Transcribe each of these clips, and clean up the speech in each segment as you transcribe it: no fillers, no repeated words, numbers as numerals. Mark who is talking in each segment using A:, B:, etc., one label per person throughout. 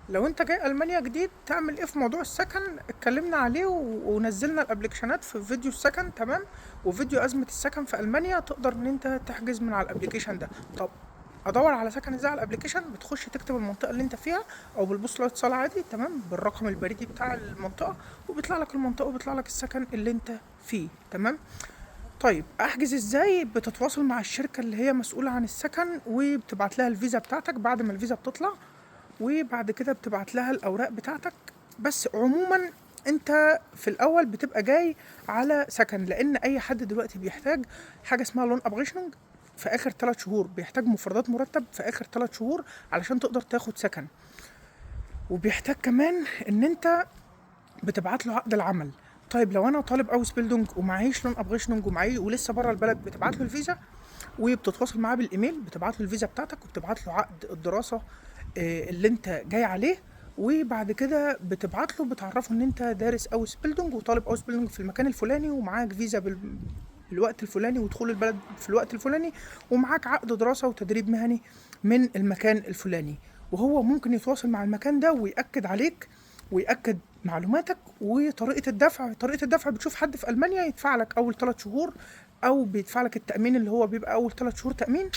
A: لو انت جاي المانيا جديد تعمل ايه في موضوع السكن؟ اتكلمنا عليه ونزلنا الابليكيشنات في فيديو السكن، تمام، وفيديو ازمة السكن في المانيا. تقدر ان انت تحجز من على الابليكيشن ده. طب ادور على سكن ازاي على الابليكيشن؟ بتخش تكتب المنطقه اللي انت فيها او بالبوصله اتصال عادي، تمام، بالرقم البريدي بتاع المنطقه، وبيطلع لك المنطقه وبيطلع لك السكن اللي انت فيه، تمام. طيب احجز ازاي؟ بتتواصل مع الشركه اللي هي مسؤوله عن السكن وبتبعت لها الفيزا بتاعتك بعد ما الفيزا بتطلع، وبعد كده بتبعت لها الاوراق بتاعتك. بس عموما انت في الاول بتبقى جاي على سكن، لان اي حد دلوقتي بيحتاج حاجه اسمها لون ابغيشنج في اخر 3 شهور، بيحتاج مفردات مرتب في اخر 3 شهور علشان تقدر تاخد سكن. وبيحتاج كمان ان انت بتبعت له عقد العمل. طيب لو انا طالب اوس بيلدونج ومعيش لون ابغيشنج ومعي ولسه بره البلد، بتبعت له الفيزا وبتتواصل معاه بالايميل، بتبعت له الفيزا بتاعتك وبتبعت له عقد الدراسه اللي انت جاي عليه. وبعد كده بتبعت له بتعرفه ان انت دارس اوس بيلدونج وطالب اوس بيلدونج في المكان الفلاني، ومعاك فيزا بالوقت الفلاني ودخول البلد في الوقت الفلاني، ومعاك عقد دراسة وتدريب مهني من المكان الفلاني. وهو ممكن يتواصل مع المكان ده ويأكد عليك ويأكد معلوماتك. وطريقة الدفع، طريقة الدفع بتشوف حد في ألمانيا يدفع لك أول 3 شهور، أو بيدفع لك التأمين اللي هو بيبقى أول 3 شهور تأمين،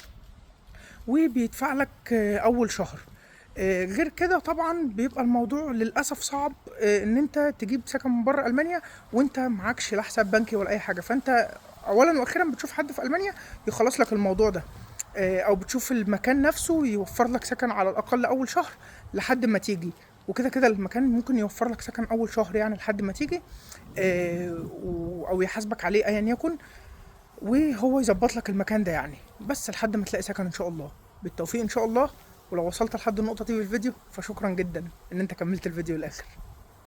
A: وبيدفع لك أول شهر. غير كده طبعا بيبقى الموضوع للأسف صعب، إن أنت تجيب سكن من بره ألمانيا وأنت معكش لا حساب بنكي ولا أي حاجة. فأنت أولا وأخيرا بتشوف حد في ألمانيا يخلص لك الموضوع ده، أو بتشوف المكان نفسه يوفر لك سكن على الأقل أول شهر لحد ما تيجي. وكده كده المكان ممكن يوفر لك سكن أول شهر يعني لحد ما تيجي، أو يحاسبك عليه أيا يكن، وهو يظبط لك المكان ده يعني، بس لحد ما تلاقي سكن ان شاء الله. بالتوفيق ان شاء الله. ولو وصلت لحد النقطة دي في الفيديو فشكرا جدا ان انت كملت الفيديو للاخر.